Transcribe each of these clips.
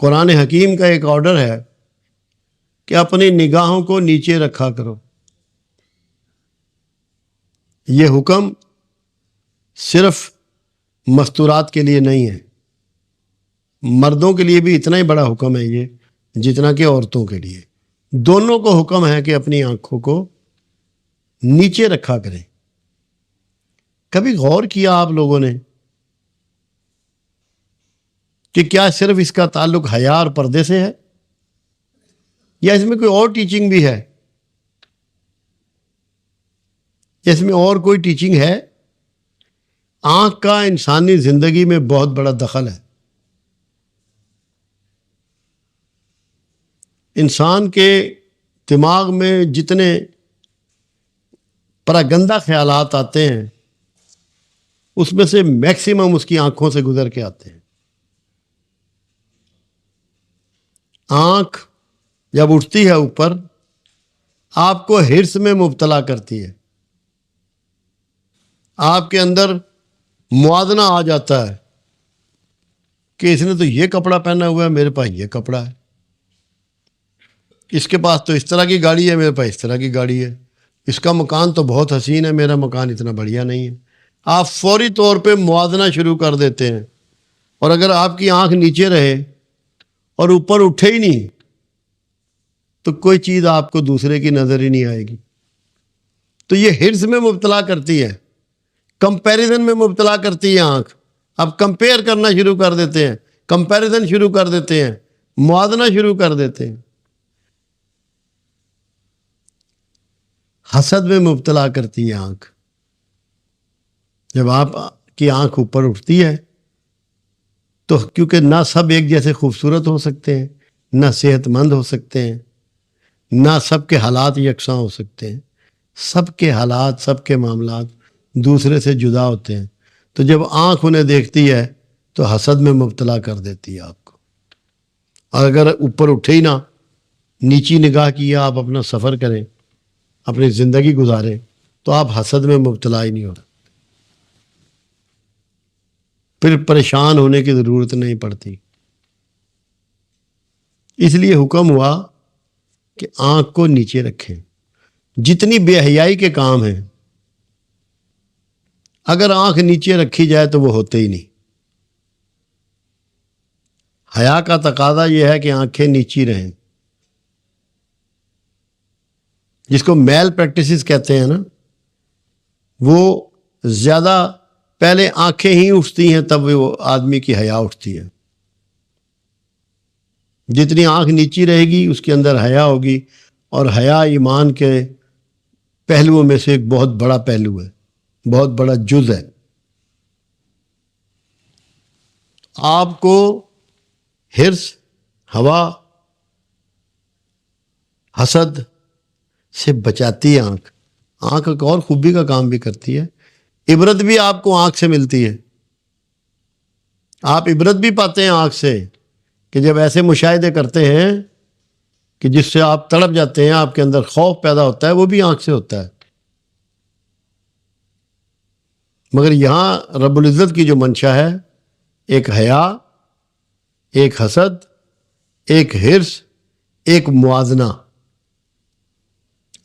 قرآن حکیم کا ایک آرڈر ہے کہ اپنی نگاہوں کو نیچے رکھا کرو۔ یہ حکم صرف مستورات کے لیے نہیں ہے، مردوں کے لیے بھی اتنا ہی بڑا حکم ہے یہ جتنا کہ عورتوں کے لیے۔ دونوں کو حکم ہے کہ اپنی آنکھوں کو نیچے رکھا کریں۔ کبھی غور کیا آپ لوگوں نے کہ کیا صرف اس کا تعلق حیا اور پردے سے ہے، یا اس میں کوئی اور ٹیچنگ بھی ہے؟ اس میں اور کوئی ٹیچنگ ہے؟ آنکھ کا انسانی زندگی میں بہت بڑا دخل ہے۔ انسان کے دماغ میں جتنے پراگندہ خیالات آتے ہیں اس میں سے میکسیمم اس کی آنکھوں سے گزر کے آتے ہیں۔ آنکھ جب اٹھتی ہے اوپر، آپ کو ہرس میں مبتلا کرتی ہے، آپ کے اندر موازنہ آ جاتا ہے کہ اس نے تو یہ کپڑا پہنا ہوا ہے، میرے پاس یہ کپڑا ہے، اس کے پاس تو اس طرح کی گاڑی ہے، میرے پاس اس طرح کی گاڑی ہے، اس کا مکان تو بہت حسین ہے، میرا مکان اتنا بڑھیا نہیں ہے۔ آپ فوری طور پہ موازنہ شروع کر دیتے ہیں، اور اگر آپ کی آنکھ نیچے رہے اور اوپر اٹھے ہی نہیں تو کوئی چیز آپ کو دوسرے کی نظر ہی نہیں آئے گی۔ تو یہ ہرس میں مبتلا کرتی ہے، کمپیریزن میں مبتلا کرتی ہے آنکھ۔ اب کمپیئر کرنا شروع کر دیتے ہیں، کمپیریزن شروع کر دیتے ہیں، موازنہ شروع کر دیتے ہیں۔ حسد میں مبتلا کرتی ہے آنکھ۔ جب آپ کی آنکھ اوپر اٹھتی ہے تو کیونکہ نہ سب ایک جیسے خوبصورت ہو سکتے ہیں، نہ صحت مند ہو سکتے ہیں، نہ سب کے حالات یکساں ہو سکتے ہیں، سب کے حالات، سب کے معاملات دوسرے سے جدا ہوتے ہیں۔ تو جب آنکھ انہیں دیکھتی ہے تو حسد میں مبتلا کر دیتی ہے آپ کو۔ اور اگر اوپر اٹھے ہی نہ، نیچی نگاہ کیے آپ اپنا سفر کریں، اپنی زندگی گزاریں، تو آپ حسد میں مبتلا ہی نہیں ہو رہے، پھر پریشان ہونے کی ضرورت نہیں پڑتی۔ اس لیے حکم ہوا کہ آنکھ کو نیچے رکھیں۔ جتنی بے حیائی کے کام ہیں، اگر آنکھ نیچے رکھی جائے تو وہ ہوتے ہی نہیں۔ حیا کا تقاضا یہ ہے کہ آنکھیں نیچی رہیں۔ جس کو میل پریکٹسز کہتے ہیں نا، وہ زیادہ پہلے آنکھیں ہی اٹھتی ہیں تب وہ آدمی کی حیا اٹھتی ہے۔ جتنی آنکھ نیچی رہے گی اس کے اندر حیا ہوگی، اور حیا ایمان کے پہلوؤں میں سے ایک بہت بڑا پہلو ہے، بہت بڑا جز ہے۔ آپ کو ہرس، ہوا، حسد سے بچاتی ہے آنکھ۔ آنکھ ایک اور خوبی کا کام بھی کرتی ہے، عبرت بھی آپ کو آنکھ سے ملتی ہے۔ آپ عبرت بھی پاتے ہیں آنکھ سے، کہ جب ایسے مشاہدے کرتے ہیں کہ جس سے آپ تڑپ جاتے ہیں، آپ کے اندر خوف پیدا ہوتا ہے، وہ بھی آنکھ سے ہوتا ہے۔ مگر یہاں رب العزت کی جو منشا ہے، ایک حیا، ایک حسد، ایک ہرس، ایک موازنہ،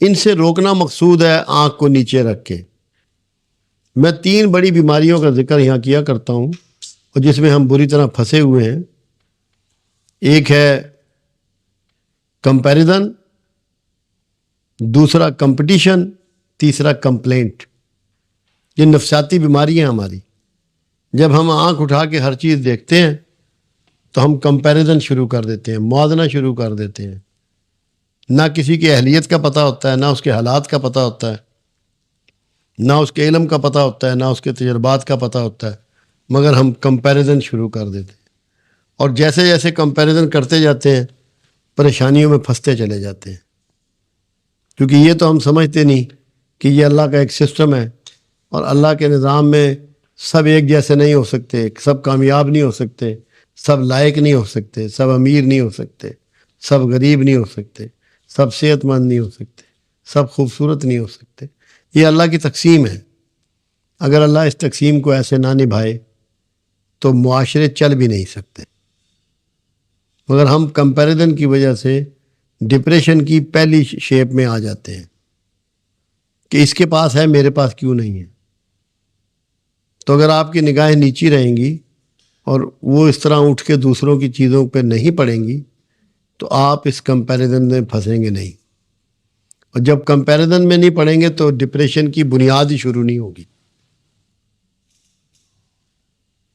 ان سے روکنا مقصود ہے آنکھ کو نیچے رکھ کے۔ میں 3 بڑی بیماریوں کا ذکر یہاں کیا کرتا ہوں، اور جس میں ہم بری طرح پھنسے ہوئے ہیں۔ ایک ہے کمپیریزن، دوسرا کمپٹیشن، تیسرا کمپلینٹ۔ یہ نفسیاتی بیماری ہیں ہماری۔ جب ہم آنکھ اٹھا کے ہر چیز دیکھتے ہیں تو ہم کمپیریزن شروع کر دیتے ہیں، موازنہ شروع کر دیتے ہیں۔ نہ کسی کی اہلیت کا پتہ ہوتا ہے، نہ اس کے حالات کا پتہ ہوتا ہے، نہ اس کے علم کا پتہ ہوتا ہے، نہ اس کے تجربات کا پتہ ہوتا ہے، مگر ہم کمپیریزن شروع کر دیتے ہیں۔ اور جیسے جیسے کمپیریزن کرتے جاتے ہیں، پریشانیوں میں پھنستے چلے جاتے ہیں، کیونکہ یہ تو ہم سمجھتے نہیں کہ یہ اللہ کا ایک سسٹم ہے، اور اللہ کے نظام میں سب ایک جیسے نہیں ہو سکتے، سب کامیاب نہیں ہو سکتے، سب لائق نہیں ہو سکتے، سب امیر نہیں ہو سکتے، سب غریب نہیں ہو سکتے، سب صحت مند نہیں ہو سکتے، سب خوبصورت نہیں ہو سکتے۔ یہ اللہ کی تقسیم ہے۔ اگر اللہ اس تقسیم کو ایسے نہ نبھائے تو معاشرے چل بھی نہیں سکتے۔ مگر ہم کمپیریزن کی وجہ سے ڈپریشن کی پہلی شیپ میں آ جاتے ہیں کہ اس کے پاس ہے میرے پاس کیوں نہیں ہے. تو اگر آپ کی نگاہیں نیچی رہیں گی اور وہ اس طرح اٹھ کے دوسروں کی چیزوں پہ نہیں پڑیں گی تو آپ اس کمپیریزن میں پھنسیں گے نہیں. اور جب کمپیریزن میں نہیں پڑیں گے تو ڈپریشن کی بنیاد ہی شروع نہیں ہوگی.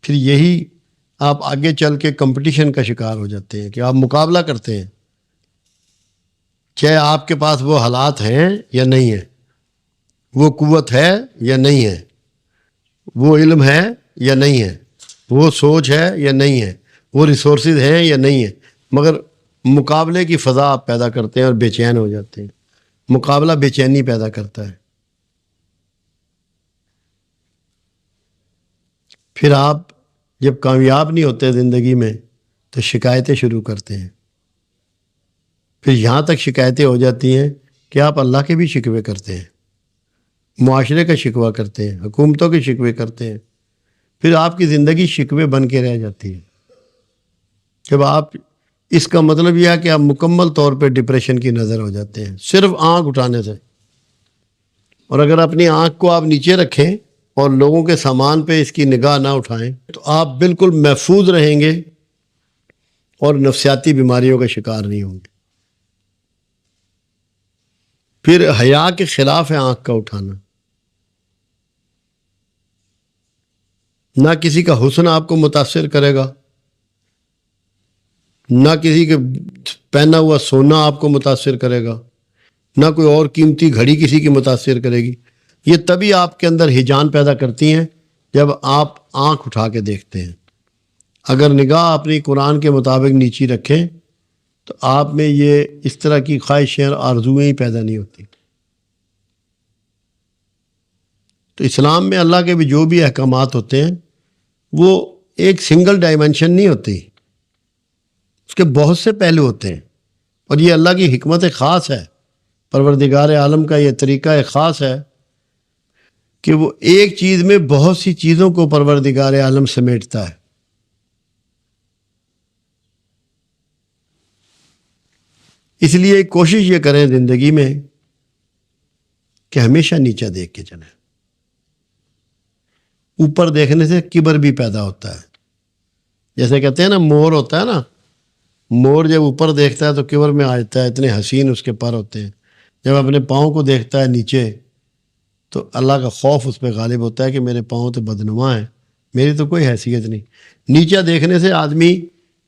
پھر یہی آپ آگے چل کے کمپٹیشن کا شکار ہو جاتے ہیں کہ آپ مقابلہ کرتے ہیں، چاہے آپ کے پاس وہ حالات ہیں یا نہیں ہیں، وہ قوت ہے یا نہیں ہے، وہ علم ہے یا نہیں ہے، وہ سوچ ہے یا نہیں ہے، وہ ریسورسز ہیں یا نہیں ہے، مگر مقابلے کی فضا آپ پیدا کرتے ہیں اور بے چین ہو جاتے ہیں. مقابلہ بے چینی پیدا کرتا ہے. پھر آپ جب کامیاب نہیں ہوتے زندگی میں تو شکایتیں شروع کرتے ہیں. پھر یہاں تک شکایتیں ہو جاتی ہیں کہ آپ اللہ کے بھی شکوے کرتے ہیں، معاشرے کا شکوہ کرتے ہیں، حکومتوں کے شکوے کرتے ہیں. پھر آپ کی زندگی شکوے بن کے رہ جاتی ہے. جب آپ اس کا مطلب یہ ہے کہ آپ مکمل طور پہ ڈپریشن کی نظر ہو جاتے ہیں صرف آنکھ اٹھانے سے. اور اگر اپنی آنکھ کو آپ نیچے رکھیں اور لوگوں کے سامان پہ اس کی نگاہ نہ اٹھائیں تو آپ بالکل محفوظ رہیں گے اور نفسیاتی بیماریوں کا شکار نہیں ہوں گے. پھر حیا کے خلاف ہے آنکھ کا اٹھانا. نہ کسی کا حسن آپ کو متاثر کرے گا، نہ کسی کے پہنا ہوا سونا آپ کو متاثر کرے گا، نہ کوئی اور قیمتی گھڑی کسی کی متاثر کرے گی. یہ تبھی آپ کے اندر ہیجان پیدا کرتی ہیں جب آپ آنکھ اٹھا کے دیکھتے ہیں. اگر نگاہ اپنی قرآن کے مطابق نیچی رکھیں تو آپ میں یہ اس طرح کی خواہشیں اور آرزویں ہی پیدا نہیں ہوتی. تو اسلام میں اللہ کے بھی جو بھی احکامات ہوتے ہیں وہ ایک سنگل ڈائمنشن نہیں ہوتی، اس کے بہت سے پہلو ہوتے ہیں. اور یہ اللہ کی حکمت خاص ہے، پروردگار عالم کا یہ طریقہ خاص ہے کہ وہ ایک چیز میں بہت سی چیزوں کو پروردگار عالم سمیٹتا ہے. اس لیے کوشش یہ کریں زندگی میں کہ ہمیشہ نیچے دیکھ کے چلیں. اوپر دیکھنے سے کبر بھی پیدا ہوتا ہے. جیسے کہتے ہیں نا مور ہوتا ہے نا، مور جب اوپر دیکھتا ہے تو کبر میں آ جاتا ہے، اتنے حسین اس کے پر ہوتے ہیں. جب اپنے پاؤں کو دیکھتا ہے نیچے تو اللہ کا خوف اس پہ غالب ہوتا ہے کہ میرے پاؤں تو بدنما ہیں، میری تو کوئی حیثیت نہیں. نیچے دیکھنے سے آدمی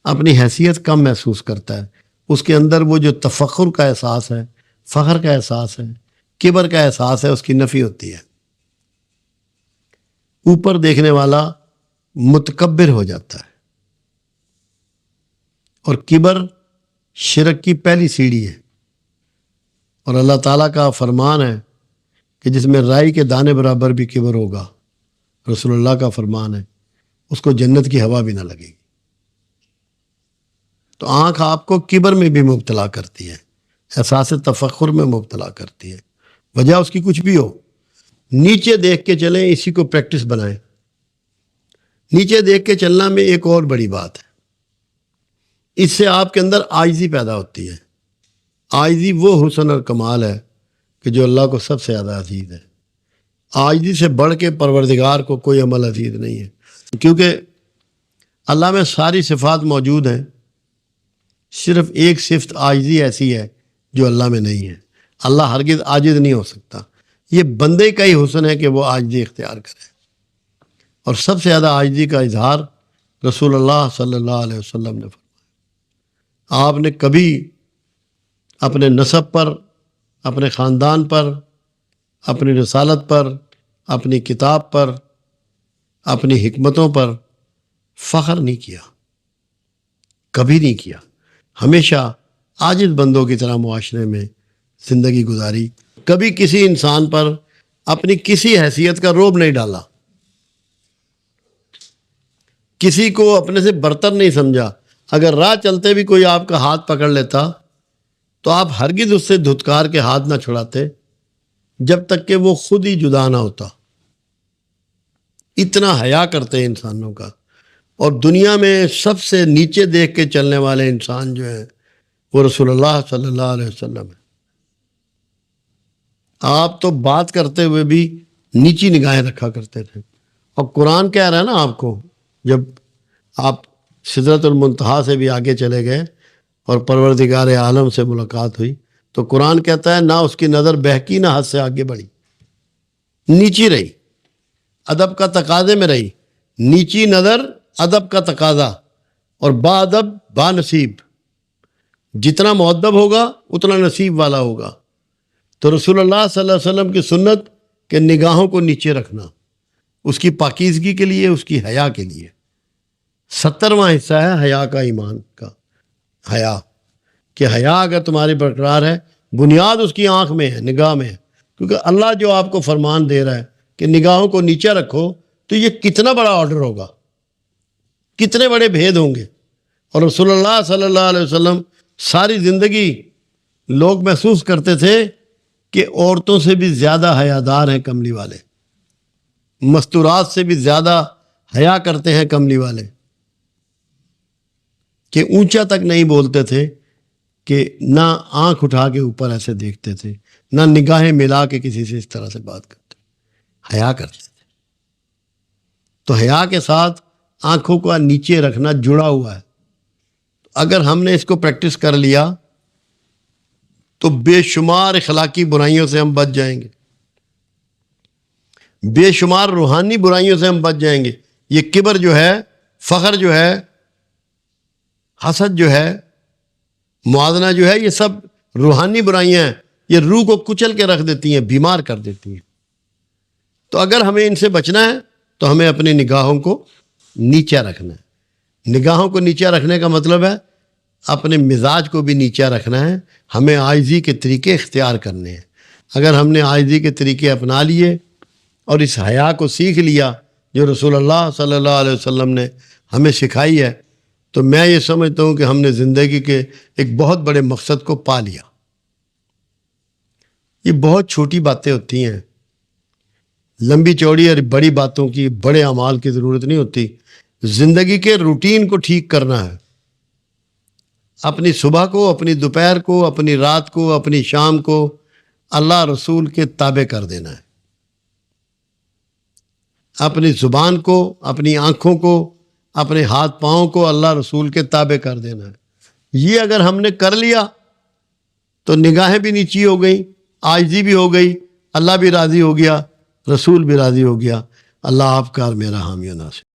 اپنی حیثیت کم محسوس کرتا ہے. اس کے اندر وہ جو تفخر کا احساس ہے، فخر کا احساس ہے، کبر کا احساس ہے، اس کی نفی ہوتی ہے. اوپر دیکھنے والا متکبر ہو جاتا ہے. اور کبر شرک کی پہلی سیڑھی ہے. اور اللہ تعالیٰ کا فرمان ہے کہ جس میں رائی کے دانے برابر بھی کبر ہوگا، رسول اللہ کا فرمان ہے، اس کو جنت کی ہوا بھی نہ لگے گی. تو آنکھ آپ کو کبر میں بھی مبتلا کرتی ہے، احساس تفخر میں مبتلا کرتی ہے، وجہ اس کی کچھ بھی ہو. نیچے دیکھ کے چلیں، اسی کو پریکٹس بنائیں. نیچے دیکھ کے چلنا میں ایک اور بڑی بات ہے، اس سے آپ کے اندر عاجزی پیدا ہوتی ہے. عاجزی وہ حسن اور کمال ہے کہ جو اللہ کو سب سے زیادہ عزیز ہے. عاجزی سے بڑھ کے پروردگار کو کوئی عمل عزیز نہیں ہے، کیونکہ اللہ میں ساری صفات موجود ہیں، صرف ایک صفت عاجزی ایسی ہے جو اللہ میں نہیں ہے. اللہ ہرگز عاجز نہیں ہو سکتا. یہ بندے کا ہی حسن ہے کہ وہ عاجزی اختیار کرے. اور سب سے زیادہ عاجزی کا اظہار رسول اللہ صلی اللہ علیہ وسلم نے فرمایا. آپ نے کبھی اپنے نسب پر، اپنے خاندان پر، اپنی رسالت پر، اپنی کتاب پر، اپنی حکمتوں پر فخر نہیں کیا، کبھی نہیں کیا. ہمیشہ عاجز بندوں کی طرح معاشرے میں زندگی گزاری. کبھی کسی انسان پر اپنی کسی حیثیت کا رعب نہیں ڈالا، کسی کو اپنے سے برتر نہیں سمجھا. اگر راہ چلتے بھی کوئی آپ کا ہاتھ پکڑ لیتا تو آپ ہرگز اس سے دھتکار کے ہاتھ نہ چھڑاتے جب تک کہ وہ خود ہی جدا نہ ہوتا. اتنا حیا کرتے ہیں انسانوں کا. اور دنیا میں سب سے نیچے دیکھ کے چلنے والے انسان جو ہیں وہ رسول اللہ صلی اللہ علیہ وسلم ہے۔ آپ تو بات کرتے ہوئے بھی نیچی نگاہیں رکھا کرتے تھے، اور قرآن کہہ رہا ہے نا آپ کو، جب آپ سدرۃ المنتہا سے بھی آگے چلے گئے اور پروردگار عالم سے ملاقات ہوئی تو قرآن کہتا ہے نہ اس کی نظر بہکی نہ حد سے آگے بڑھی، نیچی رہی، ادب کا تقاضے میں رہی، نیچی نظر ادب کا تقاضا، اور با ادب با نصیب، جتنا مؤدب ہوگا اتنا نصیب والا ہوگا۔ تو رسول اللہ صلی اللہ علیہ وسلم کی سنت کہ نگاہوں کو نیچے رکھنا، اس کی پاکیزگی کے لیے، اس کی حیا کے لیے۔ 70واں حصہ ہے حیا کا، ایمان کا حیا، کہ حیا اگر تمہاری برقرار ہے، بنیاد اس کی آنکھ میں ہے، نگاہ میں ہے، کیونکہ اللہ جو آپ کو فرمان دے رہا ہے کہ نگاہوں کو نیچے رکھو، تو یہ کتنا بڑا آرڈر ہوگا، کتنے بڑے بھید ہوں گے۔ اور رسول اللہ صلی اللہ علیہ وسلم ساری زندگی لوگ محسوس کرتے تھے کہ عورتوں سے بھی زیادہ حیادار ہیں کملی والے، مستورات سے بھی زیادہ حیا کرتے ہیں کملی والے، کہ اونچا تک نہیں بولتے تھے، کہ نہ آنکھ اٹھا کے اوپر ایسے دیکھتے تھے، نہ نگاہیں ملا کے کسی سے اس طرح سے بات کرتے، حیا کرتے تھے۔ تو حیا کے ساتھ آنکھوں کا نیچے رکھنا جڑا ہوا ہے۔ اگر ہم نے اس کو پریکٹس کر لیا تو بے شمار اخلاقی برائیوں سے ہم بچ جائیں گے، بے شمار روحانی برائیوں سے ہم بچ جائیں گے۔ یہ کبر جو ہے، فخر جو ہے، حسد جو ہے، موازنہ جو ہے، یہ سب روحانی برائیاں ہیں، یہ روح کو کچل کے رکھ دیتی ہیں، بیمار کر دیتی ہیں۔ تو اگر ہمیں ان سے بچنا ہے تو ہمیں اپنی نگاہوں کو نیچے رکھنا ہے۔ نگاہوں کو نیچے رکھنے کا مطلب ہے اپنے مزاج کو بھی نیچے رکھنا ہے، ہمیں عاجزی کے طریقے اختیار کرنے ہیں۔ اگر ہم نے عاجزی کے طریقے اپنا لیے اور اس حیا کو سیکھ لیا جو رسول اللہ صلی اللہ علیہ وسلم نے ہمیں سکھائی ہے، تو میں یہ سمجھتا ہوں کہ ہم نے زندگی کے ایک بہت بڑے مقصد کو پا لیا۔ یہ بہت چھوٹی باتیں ہوتی ہیں، لمبی چوڑی اور بڑی باتوں کی، بڑے اعمال کی ضرورت نہیں ہوتی۔ زندگی کے روٹین کو ٹھیک کرنا ہے، اپنی صبح کو، اپنی دوپہر کو، اپنی رات کو، اپنی شام کو اللہ رسول کے تابع کر دینا ہے۔ اپنی زبان کو، اپنی آنکھوں کو، اپنے ہاتھ پاؤں کو اللہ رسول کے تابع کر دینا ہے۔ یہ اگر ہم نے کر لیا تو نگاہیں بھی نیچی ہو گئیں، عاجزی بھی ہو گئی، اللہ بھی راضی ہو گیا، رسول بھی راضی ہو گیا۔ اللہ آپ کا اور میرا حامی و ناصر۔